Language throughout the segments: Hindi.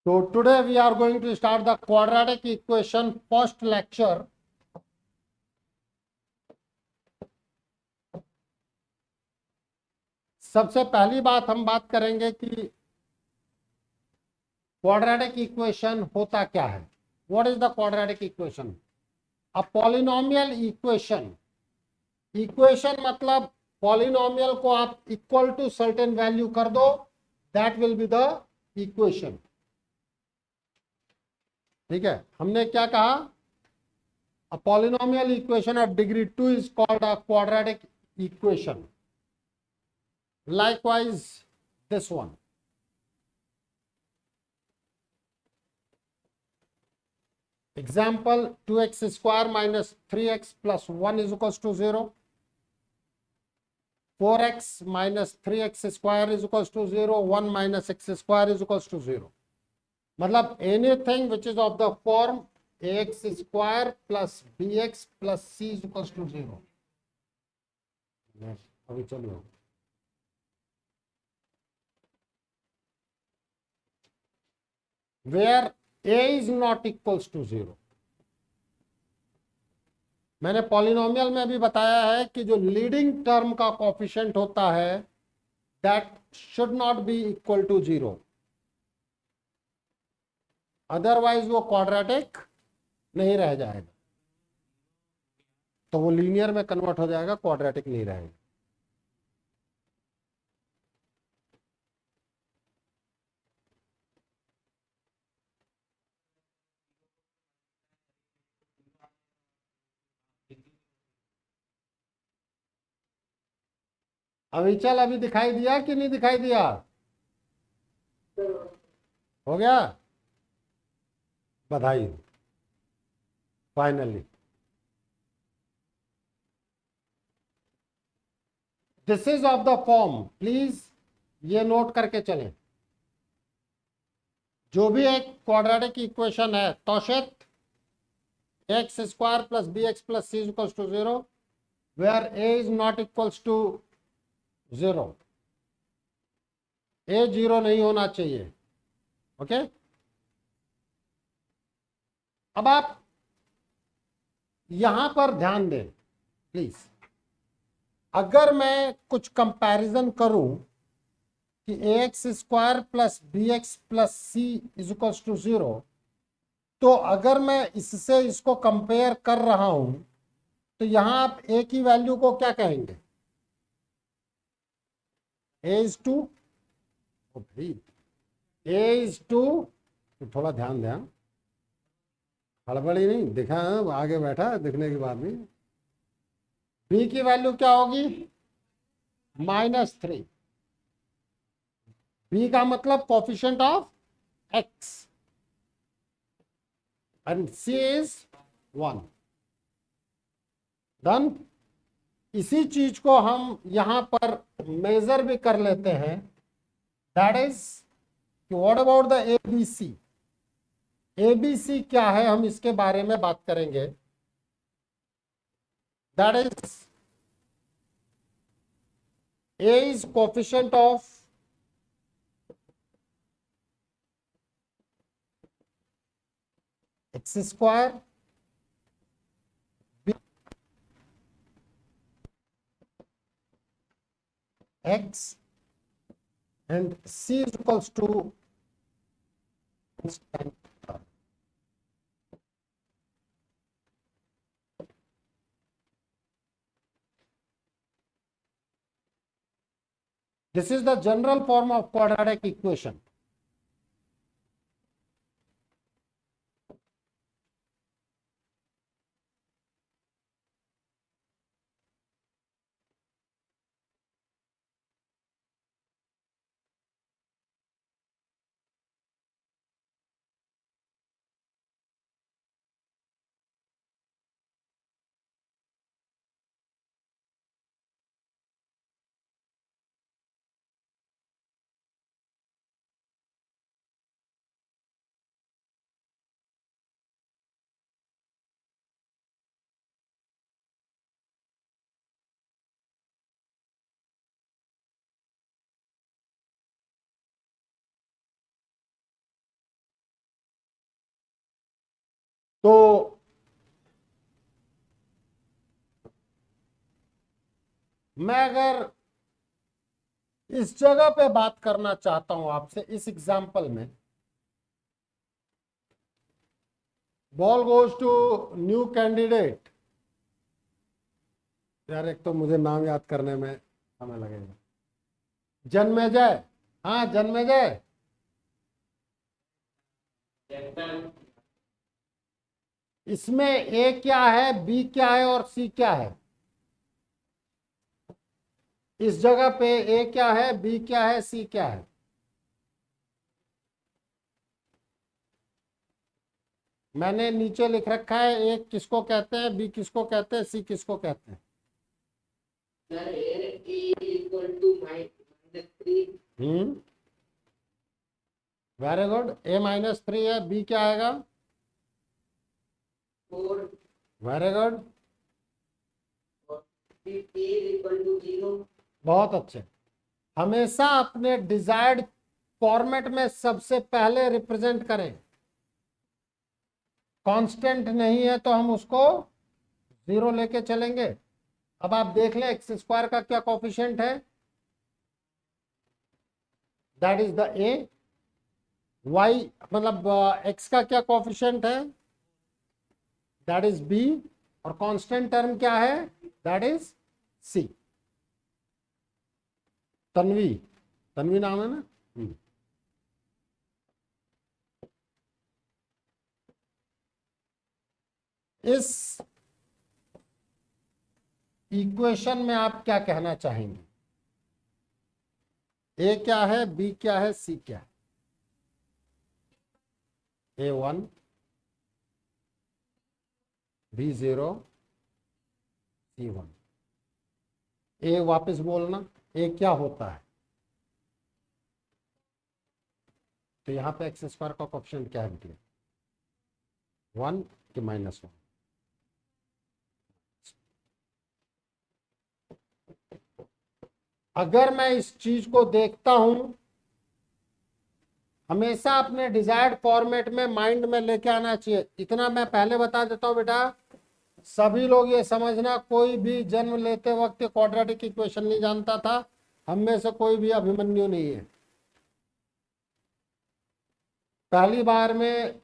So today we are going to start the quadratic equation first lecture. सबसे पहली बात हम बात करेंगे कि क्वाड्रेटिक इक्वेशन होता क्या है. What is the quadratic equation? A polynomial equation. Equation मतलब पॉलिनोमियल को आप इक्वल टू सर्टेन वैल्यू कर दो, that will be the equation. ठीक है, हमने क्या कहा? A polynomial equation of degree 2 is called a quadratic equation. Likewise, this one. Example, 2x square minus 3x plus 1 is equals to 0. 4x minus 3x square is equals to 0. 1 minus x square is equals to 0. मतलब anything which is of the form ax square plus bx plus c is equals to 0. अभी चलिए, where a is not equals to 0. मैंने पॉलिनोमियल में भी बताया है कि जो लीडिंग टर्म का कोफिशिएंट होता है that should not be equal to 0, otherwise वो क्वाड्रेटिक नहीं रह जाएगा. तो वो लीनियर में कन्वर्ट हो जाएगा, क्वाड्रेटिक नहीं रहेगा. अभी चल, अभी दिखाई दिया कि नहीं दिखाई दिया? हो गया, बधाई. Finally this is of the form, please ये नोट करके चलें. जो भी एक क्वाड्रेटिक इक्वेशन है Toshit, X square plus B x plus C equals to 0, where A is not equals to 0. A 0 नहीं होना चाहिए. ओके, अब आप यहां पर ध्यान दें प्लीज. अगर मैं कुछ कंपैरिजन करूं कि x square plus B x plus c is equals to 0, तो अगर मैं इससे इसको कंपेयर कर रहा हूं तो यहां आप ए की वैल्यू को क्या कहेंगे? ए इज टू, भाई ए इज टू, तो थोड़ा ध्यान दें, हड़बड़ी नहीं दिखा, आगे बैठा दिखने के बाद भी. बी की वैल्यू क्या होगी? -3. बी का मतलब coefficient of x and c is 1. Done. इसी चीज को हम यहां पर मेजर भी कर लेते हैं. That is, what about the ABC? ABC क्या है, हम इसके बारे में बात करेंगे. That is, A is coefficient of x square, x, and c is equals to constant. This is the general form of quadratic equation. तो मैं अगर इस जगह पे बात करना चाहता हूं आपसे, इस एग्जाम्पल में, ball goes to new candidate. यार एक तो मुझे नाम याद करने में समय लगेगा। जन्मेजय, हाँ जन्मेजय, इसमें ए क्या है, बी क्या है और सी क्या है? इस जगह पे ए क्या है, बी क्या है, सी क्या है? मैंने नीचे लिख रखा है, ए किसको कहते हैं, बी किसको कहते हैं, सी किसको कहते हैं? हम्म, वेरी गुड। ए -3 है, बी क्या आएगा? 4। वेरी गुड, बहुत अच्छे। हमेशा अपने डिजायर्ड फॉर्मेट में सबसे पहले रिप्रेजेंट करें। कांस्टेंट नहीं है तो हम उसको 0 लेके चलेंगे। अब आप देख लें एक्स स्क्वायर का क्या कोफिशिएंट है, that is the a. Y मतलब एक्स का क्या कोफिशिएंट है, दैट इज बी। और कांस्टेंट टर्म क्या है, that is c. Tanvi, Tanvi नाम है ना? इस इक्वेशन में आप क्या कहना चाहेंगे? ए क्या है, बी क्या है, सी क्या है? A1, B0, C1। ए वापस बोलना, ए क्या होता है? तो यहाँ पे एक्स स्क्वायर का कोएफिशिएंट क्या है बेटे, 1 कि -1? अगर मैं इस चीज को देखता हूं, हमेशा अपने डिजायर्ड फॉर्मेट में माइंड में लेके आना चाहिए। इतना मैं पहले बता देता हूं बेटा, सभी लोग ये समझना, कोई भी जन्म लेते वक्त क्वाड्रेटिक इक्वेशन नहीं जानता था। हम में से कोई भी अभिमन्यु नहीं है। पहली बार में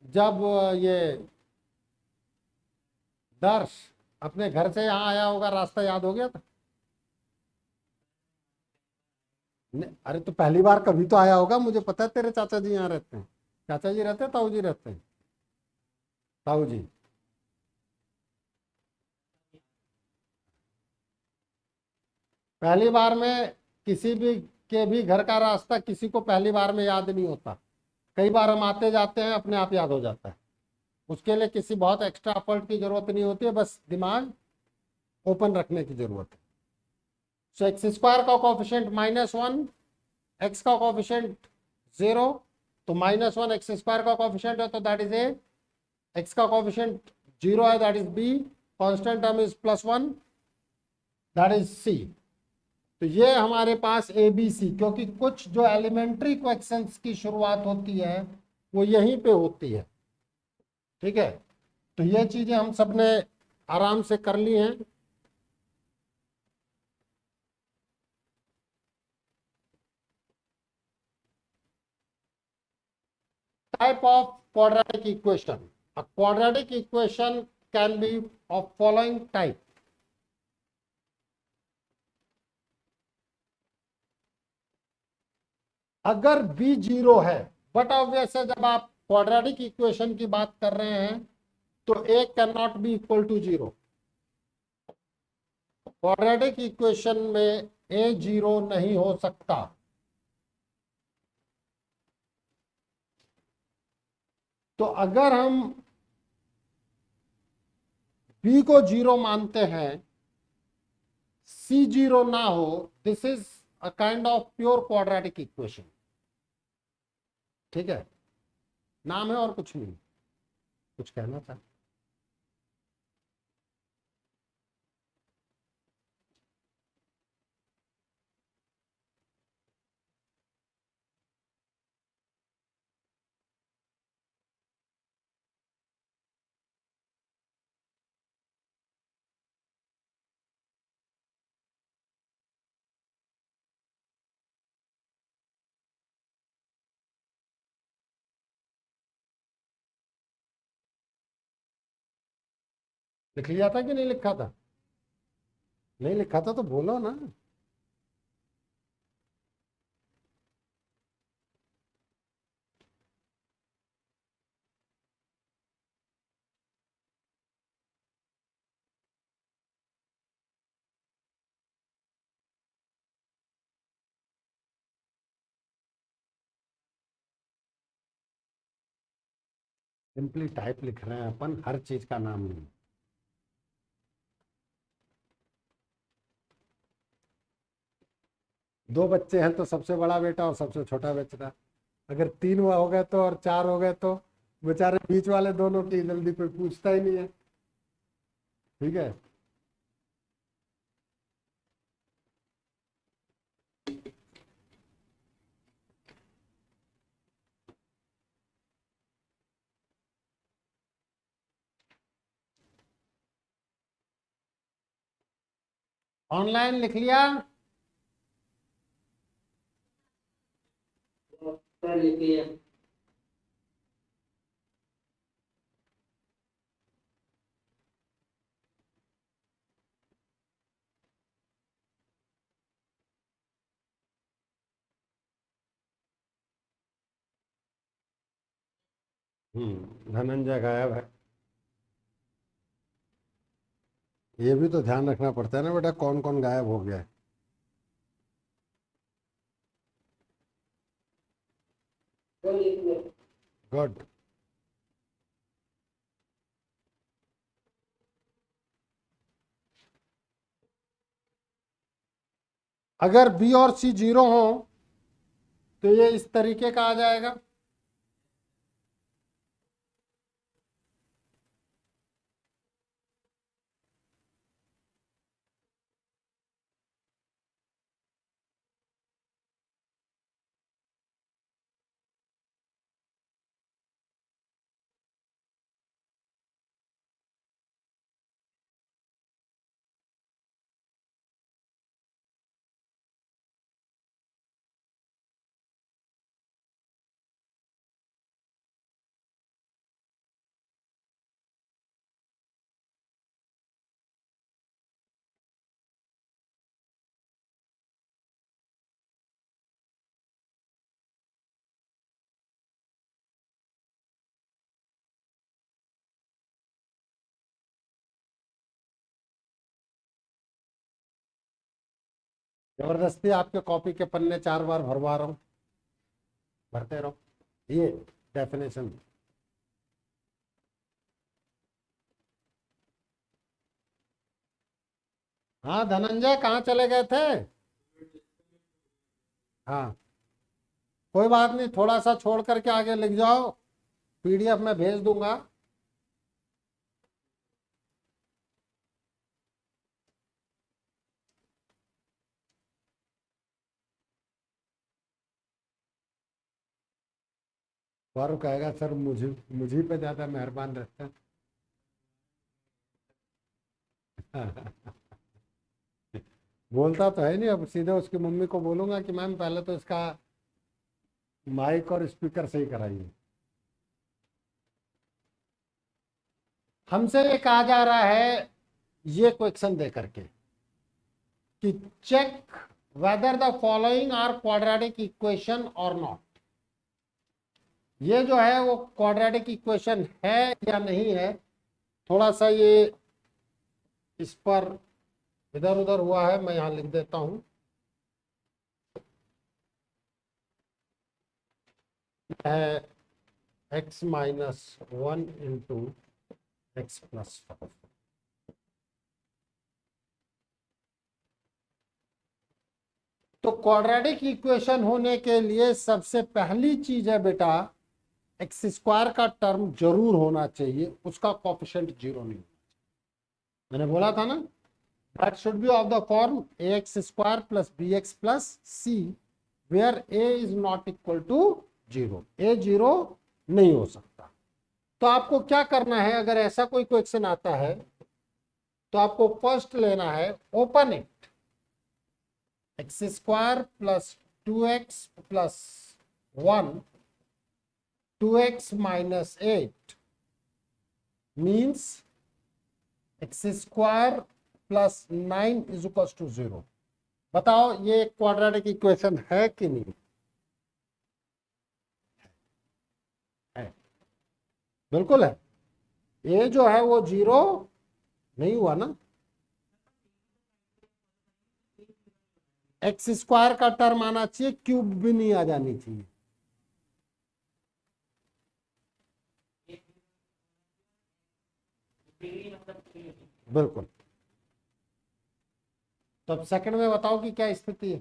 जब ये दर्श अपने घर से यहाँ आया होगा, रास्ता याद हो गया था? अरे तो पहली बार कभी तो आया होगा, मुझे पता है तेरे चाचा जी यहाँ रहते हैं। चाचा जी रहते हैं, ताऊ जी रहते हैं? ताऊ जी। पहली बार में किसी भी के भी घर का रास्ता किसी को पहली बार में याद नहीं होता। कई बार हम आते जाते हैं, अपने आप याद हो जाता है। उसके लिए किसी बहुत एक्स्ट्रा एफर्ट की जरूरत नहीं होती है, बस दिमाग ओपन रखने की जरूरत है। सो एक्स स्क्वायर का कोफिशिएंट -1, एक्स का कोफिशिएंट 0, तो -1 एक्स स्क्वायर का कोफिशिएंट है, तो दैट इज ए। एक्स का कोफिशिएंट 0 है, that is b. Constant term is +1, that is c. तो ये हमारे पास ए बी सी, क्योंकि कुछ जो एलिमेंट्री क्वेश्चंस की शुरुआत होती है वो यहीं पे होती है। ठीक है, तो ये चीजें हम सबने आराम से कर ली हैं। Type of quadratic equation, a quadratic equation can be of following type। अगर बी 0 है, बट ऑब्वियस है जब आप क्वाड्रेटिक इक्वेशन की बात कर रहे हैं तो A can not be equal to 0। Quadratic equation में ए 0 नहीं हो सकता। तो अगर हम बी को 0 मानते हैं, सी 0 ना हो, this is a kind of pure quadratic equation. ठीक है, नाम है और कुछ नहीं। कुछ कहना था? लिख लिया था कि नहीं लिखा था? नहीं लिखा था तो बोलो ना। सिंपली टाइप लिख रहे हैं अपन, हर चीज का नाम नहीं। दो बच्चे हैं तो सबसे बड़ा बेटा और सबसे छोटा बेटा। अगर तीन हुआ हो गए तो, और चार हो गए तो बेचारे बीच वाले दोनों की जल्दी कोई पूछता ही नहीं है। ठीक है। ऑनलाइन लिख लिया? कर लिखिए। धनंजय गायब है। ये भी तो ध्यान रखना पड़ता है ना बेटा, कौन कौन गायब हो गया है। कर लिखिए। गुड। अगर बी और सी जीरो हो तो ये इस तरीके का आ जाएगा। जबरदस्ती आपके कॉपी के पन्ने 4 बार भरवा रहा हूं, भरते रहो। ये डेफिनेशन। हाँ धनंजय, कहाँ चले गए थे? हाँ, कोई बात नहीं, थोड़ा सा छोड़ करके आगे लिख जाओ, पीडीएफ में भेज दूंगा। गौरव कहेगा सर मुझे मुझे पे ज्यादा मेहरबान रहता है। बोलता तो है नहीं, अब सीधे उसकी मम्मी को बोलूंगा कि मैम पहले तो इसका माइक और स्पीकर सही कराइए। हमसे ये कहा जा रहा है ये क्वेश्चन दे करके कि check whether the following are quadratic equation और नॉट। ये जो है वो क्वाड्रेटिक इक्वेशन है या नहीं है, थोड़ा सा ये इस पर इधर उधर हुआ है, मैं यहां लिख देता हूं। है x minus 1 into x plus 5। तो क्वाड्रेटिक इक्वेशन होने के लिए सबसे पहली चीज है बेटा, एक्स स्क्वायर का टर्म जरूर होना चाहिए, उसका कोफिशिएंट जीरो नहीं। मैंने बोला था ना, that should be of the form a x square plus B x plus c, where A is not equal to zero. A zero नहीं हो सकता। तो आपको क्या करना है, अगर ऐसा कोई क्वेश्चन आता है तो आपको फर्स्ट लेना है, open it, x square plus 2x plus 1 2x minus 8 means x square plus 9 is equal to 0। बताओ ये क्वाड्रेटिक इक्वेशन है कि नहीं है? बिल्कुल है। ये जो है वो 0 नहीं हुआ ना। एक्स स्क्वायर का टर्म आना चाहिए, क्यूब भी नहीं आ जानी चाहिए। बिल्कुल। तो अब सेकंड में बताओ कि क्या स्थिति है।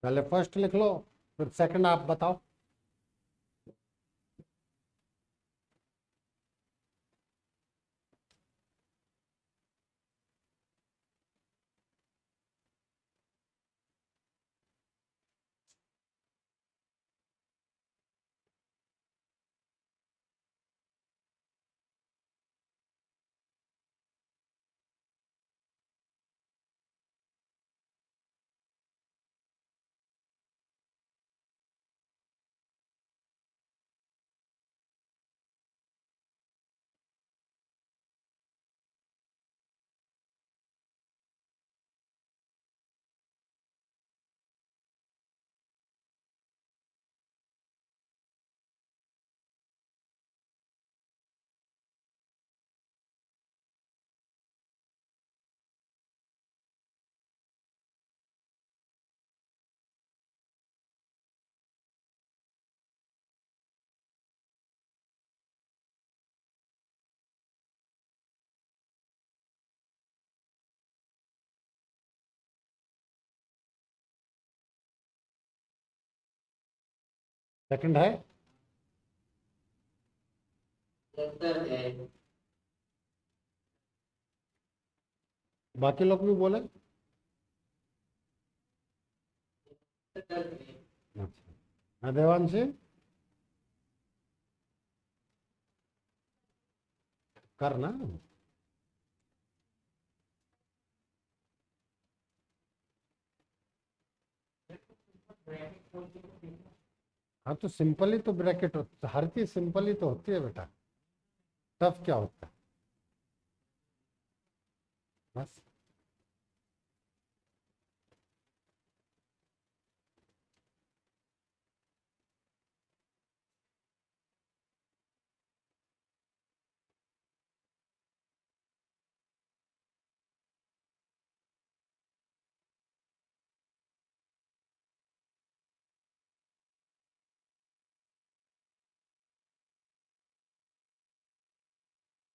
पहले फर्स्ट लिख लो, फिर सेकंड आप बताओ। सेकंड है। उत्तर है। बाकी लोग भी बोले। उत्तर है। अच्छा, देवांशी करना। हाँ तो सिंपल ही तो ब्रैकेट हर चीज सिंपल ही तो होती है बेटा, टफ क्या होता है बस।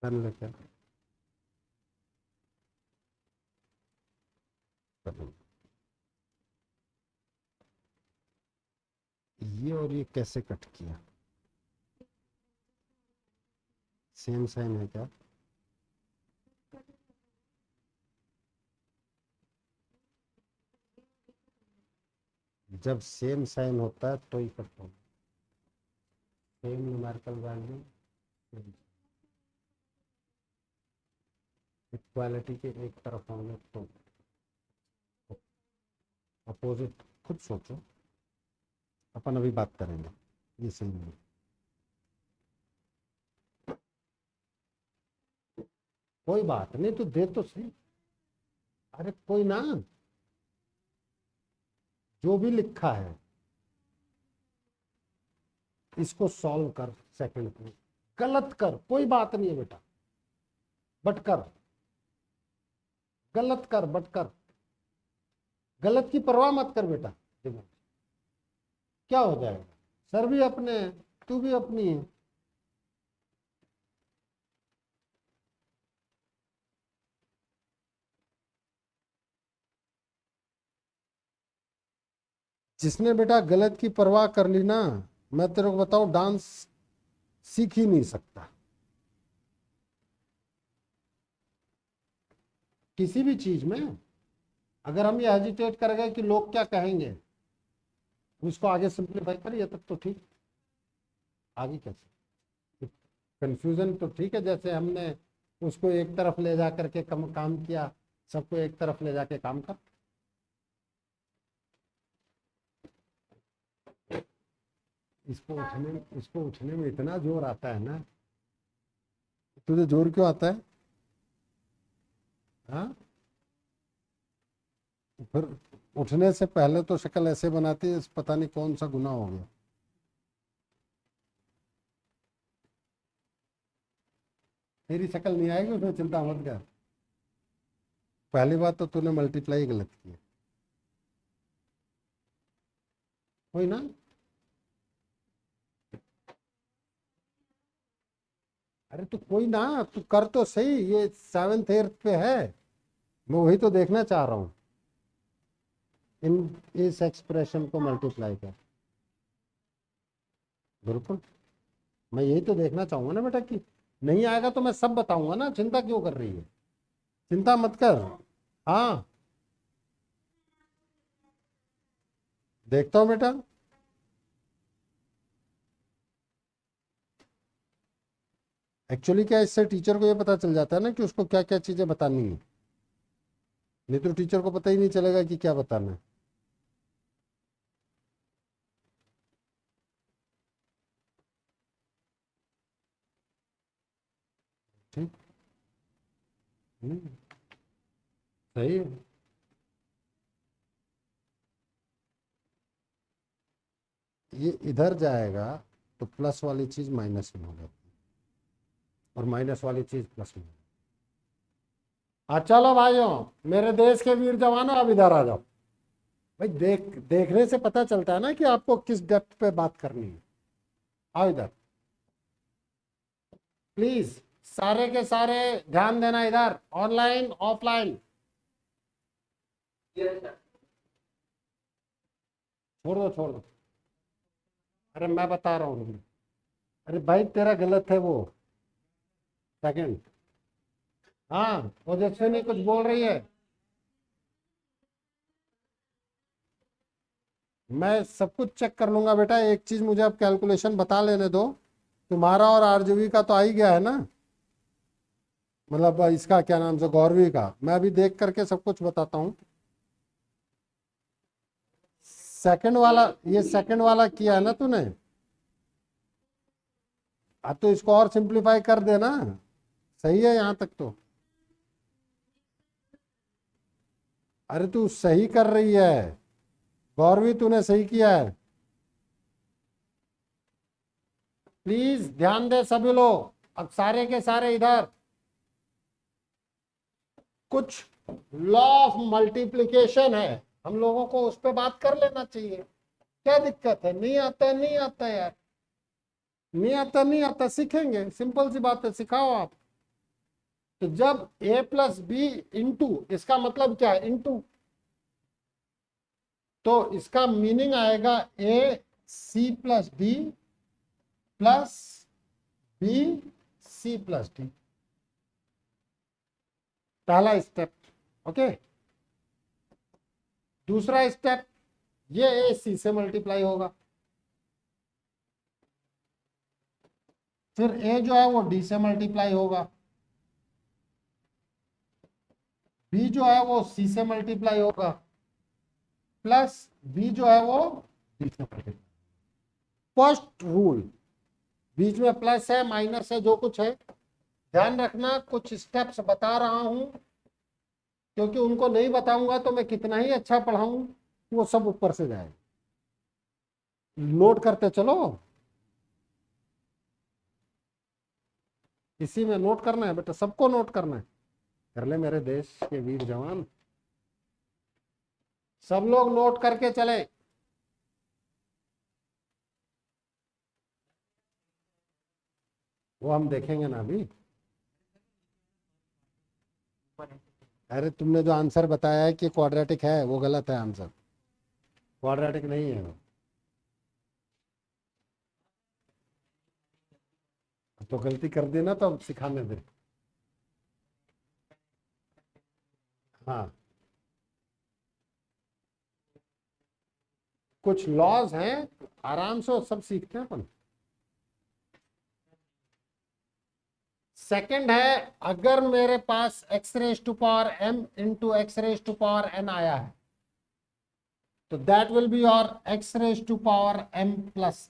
कर लेते हैं। ये और ये कैसे कट किया, सेम साइन है क्या? जब सेम साइन होता है तो ही कट होगा। सेम न्यूमेरिकल वैल्यू, इक्वालिटी के एक तरफ होंगे तो अपोजिट। खुद सोचो, अपन अभी बात करेंगे। ये सही नहीं। कोई बात नहीं, तो दे तो सही। अरे कोई ना, जो भी लिखा है इसको सॉल्व कर सेकंड में, गलत कर कोई बात नहीं है बेटा, बट कर। गलत कर बट कर, गलत की परवाह मत कर बेटा। देखो क्या हो जाएगा, सर भी अपने हैं, तू भी अपनी है। जिसने बेटा गलत की परवाह कर ली ना, मैं तेरे को बताऊं, डांस सीख ही नहीं सकता। किसी भी चीज में अगर हम ये हेजिटेट करेंगे कि लोग क्या कहेंगे, उसको आगे सिंप्लीफाई करिए तब तो ठीक। आगे कैसे कंफ्यूजन तो ठीक है, जैसे हमने उसको एक तरफ ले जा करके काम किया, सबको एक तरफ ले जाके काम कर। इसको उठने में इतना जोर आता है ना। तुझे जोर क्यों आता है? हाँ, फिर उठने से पहले तो शक्ल ऐसे बनाती है, पता नहीं कौन सा गुनाह हो गया। तेरी शक्ल नहीं आएगी उसमें, चिंता मत कर। पहली बात तो तूने मल्टीप्लाई गलत किया, कोई ना। अरे तो कोई ना, तू कर तो सही, ये 7th 8th पे है, मैं वही तो देखना चाह रहा हूं। इन इस एक्सप्रेशन को मल्टीप्लाई कर, बिल्कुल मैं यही तो देखना चाहूंगा ना बेटा, कि नहीं आएगा तो मैं सब बताऊंगा ना, चिंता क्यों कर रही है? चिंता मत कर। हाँ, देखता हूं बेटा। एक्चुअली क्या, इससे टीचर को ये पता चल जाता है ना कि उसको क्या क्या चीजें बतानी है, नहीं तो टीचर को पता ही नहीं चलेगा कि क्या बताना है। ठीक। सही है। ये इधर जाएगा तो प्लस वाली चीज माइनस में हो जाती है, और माइनस वाली चीज प्लस में। चलो भाइयों, मेरे देश के वीर जवानों, अब इधर आ जाओ। भाई देखने से पता चलता है ना कि आपको किस डेप्थ पे बात करनी है। आओ इधर प्लीज, सारे के सारे ध्यान देना इधर, ऑनलाइन ऑफलाइन। Yes, sir. छोड़ दो छोड़ दो, अरे मैं बता रहा हूँ। अरे भाई तेरा गलत है वो, सेकंड। हाँ, ओजस्विनी कुछ बोल रही है। मैं सब कुछ चेक कर लूंगा बेटा, एक चीज मुझे अब कैलकुलेशन बता लेने दो। तुम्हारा और आरजीवी का तो आ ही गया है ना, मतलब इसका क्या नाम से, गौरवी का। मैं अभी देख करके सब कुछ बताता हूँ। सेकंड वाला, ये सेकंड वाला किया है ना तूने, अब तो इसको और सिंप्लीफाई कर देना। सही है यहां तक तो। अरे तू सही कर रही है गौरवी, तूने सही किया है। प्लीज ध्यान दे सभी लोग, अब सारे के सारे इधर। कुछ लॉ ऑफ मल्टीप्लिकेशन है, हम लोगों को उस पर बात कर लेना चाहिए। क्या दिक्कत है? नहीं आता है, नहीं आता यार, नहीं आता नहीं आता, सीखेंगे, सिंपल सी बात है, सिखाओ आप। तो जब a प्लस बी इंटू, इसका मतलब क्या है, इंटू, तो इसका मीनिंग आएगा a c plus d plus b c plus d, पहला स्टेप। ओके, दूसरा स्टेप, ये a c से मल्टीप्लाई होगा, फिर a जो है वो d से मल्टीप्लाई होगा, b जो है वो c से मल्टीप्लाई होगा, प्लस b जो है वो d से मल्टीप्लाई। फर्स्ट रूल, बीच में प्लस है माइनस है जो कुछ है, ध्यान रखना। कुछ स्टेप्स बता रहा हूं, क्योंकि उनको नहीं बताऊंगा तो मैं कितना ही अच्छा पढ़ाऊं, वो सब ऊपर से जाएगा। नोट करते चलो, इसी में नोट करना है बेटा, सबको नोट करना है। कर ले मेरे देश के वीर जवान, सब लोग नोट करके चले। वो हम देखेंगे ना अभी। अरे तुमने जो आंसर बताया है कि क्वाड्रेटिक है, वो गलत है आंसर, क्वाड्रेटिक नहीं है वो। तो गलती कर दी ना, तो अब सिखाने दे। हाँ, कुछ लॉज हैं, आराम से वो सब सीखते हैं अपन। सेकंड है, अगर मेरे पास X raise to power m into X raise to power n आया है तो that will be your X raise to power m plus.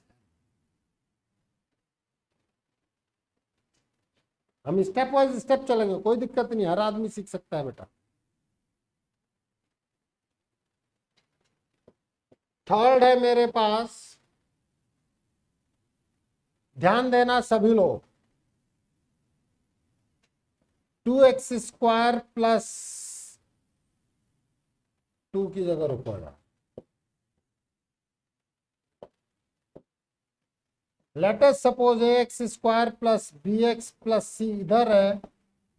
हम स्टेप वाइज स्टेप चलेंगे, कोई दिक्कत नहीं, हर आदमी सीख सकता है बेटा। थर्ड है मेरे पास, ध्यान देना सभी लोग, 2x² प्लस 2 की जगह रुकेगा। Let us suppose ax² plus bx plus c इधर है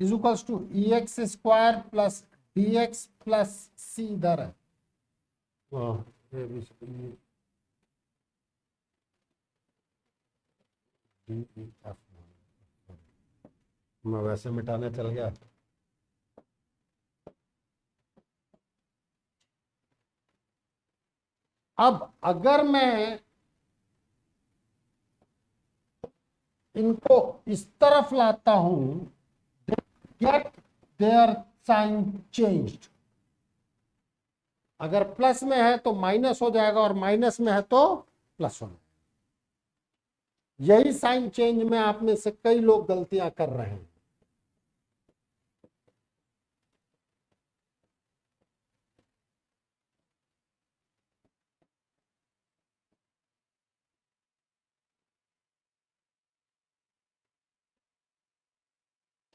is equals to ex² plus dx plus c इधर है। ये भी मैं वैसे मिटाने चल गया। अब अगर मैं इनको इस तरफ लाता हूं, गेट देयर साइन चेंज्ड। अगर प्लस में है तो माइनस हो जाएगा और माइनस में है तो प्लस हो जाएगा। यही साइन चेंज में आप में से कई लोग गलतियां कर रहे हैं।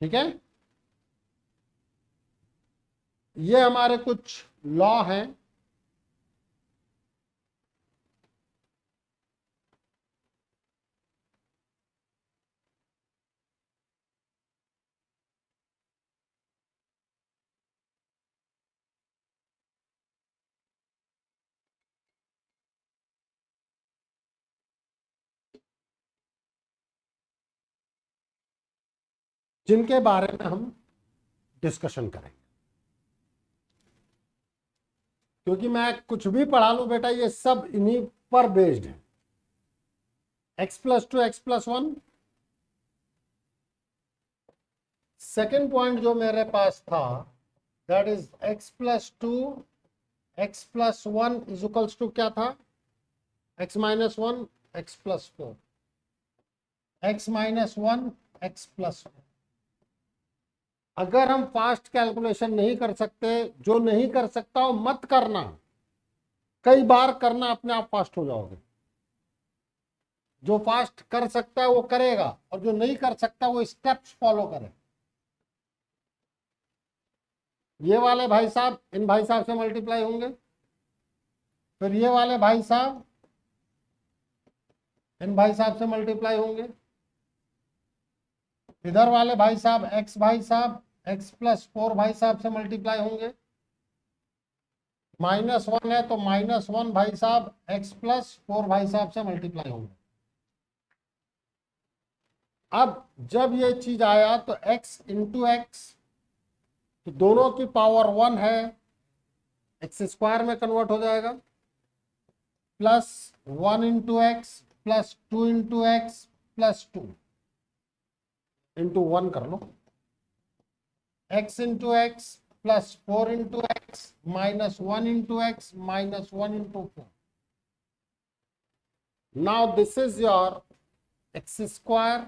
ठीक है, ये हमारे कुछ लॉ हैं। जिनके बारे में हम डिस्कशन करेंगे, क्योंकि मैं कुछ भी पढ़ा लूं बेटा ये सब इन्हीं पर बेस्ड है। x+2 x+1। सेकेंड पॉइंट जो मेरे पास था that is x+2 x+1 is equals to क्या था, x-1 x+4 x-1 x+4। अगर हम फास्ट कैलकुलेशन नहीं कर सकते, जो नहीं कर सकता वो मत करना, कई बार करना, अपने आप फास्ट हो जाओगे। जो फास्ट कर सकता है वो करेगा और जो नहीं कर सकता वो स्टेप्स फॉलो करे। ये वाले भाई साहब इन भाई साहब से मल्टीप्लाई होंगे, फिर ये वाले भाई साहब इन भाई साहब से मल्टीप्लाई होंगे, इधर वाले भाई साहब x भाई साहब x+4 भाई साहब से मल्टीप्लाई होंगे, -1 है तो -1 भाई साहब x+4 भाई साहब से मल्टीप्लाई होंगे। अब जब ये चीज आया तो x इंटू एक्स, तो दोनों की पावर 1 है, x² में कन्वर्ट हो जाएगा, plus 1 into x plus 2 into x plus 2 into 1 कर लो, x into x plus 4 into x minus 1 into x minus 1 into 4। Now this is your x²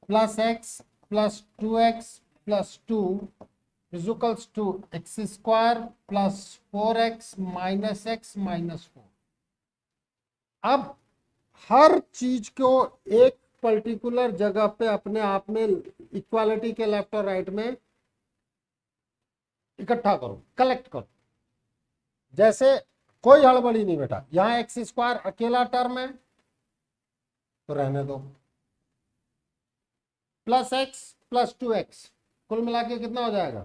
plus x plus 2x plus 2 is equals to x² plus 4x minus x minus 4। अब हर चीज को एक पर्टिकुलर जगह पे अपने आप में इक्वालिटी के लेफ्ट और राइट में इकट्ठा करो, कलेक्ट करो। जैसे कोई हड़बड़ी नहीं बेटा, यहां x² अकेला टर्म है तो रहने दो, प्लस x प्लस 2x कुल मिला के कितना हो जाएगा,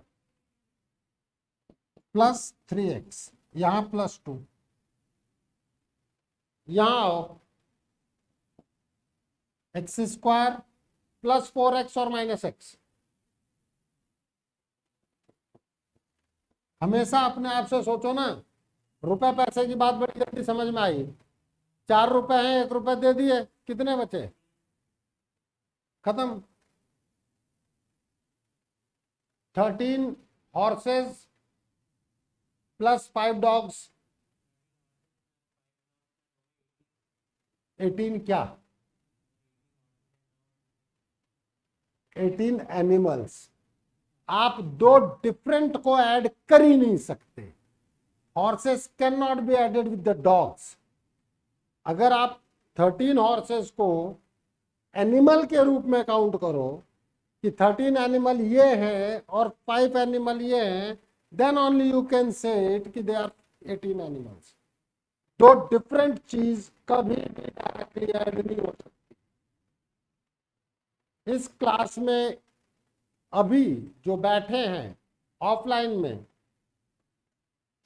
प्लस 3x, यहां प्लस 2, यहां आओ x² प्लस 4x और माइनस x। हमेशा अपने आप से सोचो ना, रुपए पैसे की बात बड़ी जल्दी समझ में आई। 4 रुपए हैं, 1 रुपए दे दिए, कितने बचे, खत्म। 13 हॉर्सेस प्लस 5 डॉग्स, 18 क्या? 18 एनिमल्स। आप दो डिफरेंट को ऐड कर ही नहीं सकते। Horses can not be added with the dogs. अगर आप 13 हॉर्सेस को एनिमल के रूप में काउंट करो कि 13 एनिमल ये हैं और 5 एनिमल ये हैं, then only you can say it कि दे आर 18 एनिमल्स। दो डिफरेंट चीज कभी भी डायरेक्टली ऐड नहीं हो सकती। इस क्लास में अभी जो बैठे हैं ऑफलाइन में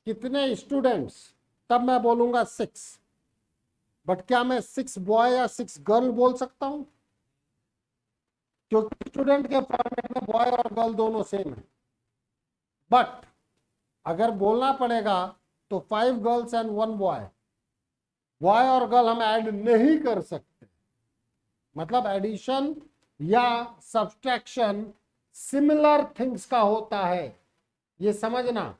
कितने स्टूडेंट्स, तब मैं बोलूंगा 6, बट क्या मैं 6 बॉय या 6 गर्ल बोल सकता हूं? क्योंकि स्टूडेंट के फॉर्मेट में बॉय और गर्ल दोनों सेम है। बट अगर बोलना पड़ेगा तो 5 गर्ल्स एंड 1 बॉय। बॉय और गर्ल हम ऐड नहीं कर सकते। मतलब एडिशन या सब्सट्रैक्शन सिमिलर थिंग्स का होता है, ये समझना।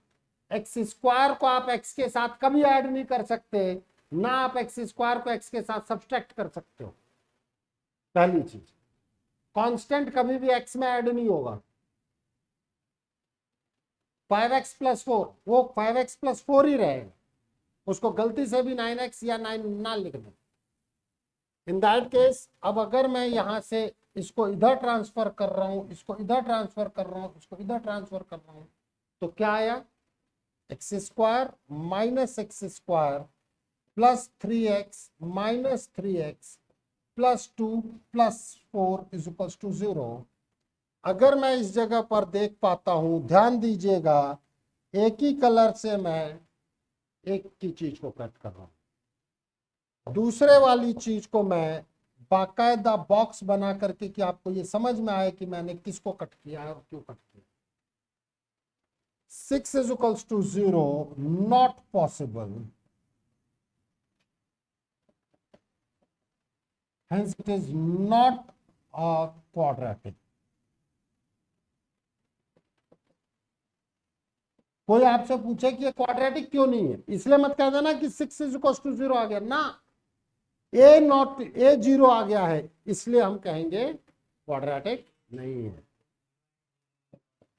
एक्स स्क्वायर को आप एक्स के साथ कभी ऐड नहीं कर सकते, ना आप एक्स स्क्वायर को एक्स के साथ सब्सट्रैक्ट कर सकते हो। पहली चीज, कांस्टेंट कभी भी एक्स में ऐड नहीं होगा। 5x + 4 वो 5x + 4 ही रहेगा, उसको गलती से भी 9x या 9 ना लिख दें। इन दैट केस अब अगर मैं यहां से इसको इधर ट्रांसफर कर रहा हूं, इसको इधर ट्रांसफर कर रहा हूं, इसको इधर ट्रांसफर कर रहा हूं, तो क्या आया? x² - x² + 3x - 3x + 2 + 4 = 0। अगर मैं इस जगह पर देख पाता हूं, ध्यान दीजिएगा, एक ही कलर से मैं एक की चीज को कट कर रहा हूं, दूसरे वाली चीज को मैं बाकायदा बॉक्स बना करके कि आपको ये समझ में आए कि मैंने किसको कट किया है और क्यों कट किया। 6 = 0, not possible, hence it is not a quadratic। कोई आपसे पूछे कि ये क्वाड्रेटिक क्यों नहीं है, इसलिए मत कह देना कि 6 = 0 आ गया ना, ए 0 आ गया है, इसलिए हम कहेंगे क्वाड्रेटिक नहीं है।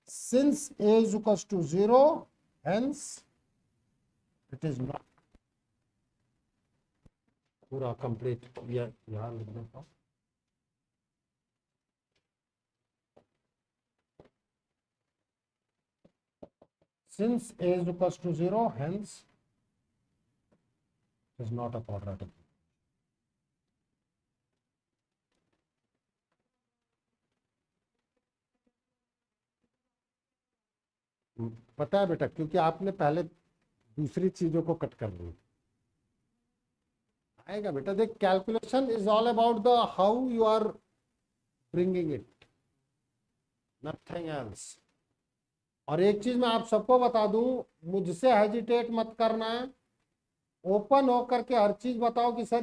Since a = 0, hence it is not। पूरा कंप्लीट यहां लिख देता हूं। Since a = 0, hence it is not a quadratic। पता है बेटा, क्योंकि आपने पहले दूसरी चीजों को कट कर लिया। आएगा बेटा, देख, calculation is all about the how you are bringing it, nothing else. और एक चीज मैं आप सबको बता दूं, मुझसे हेजिटेट मत करना है, ओपन होकर के हर चीज बताओ कि सर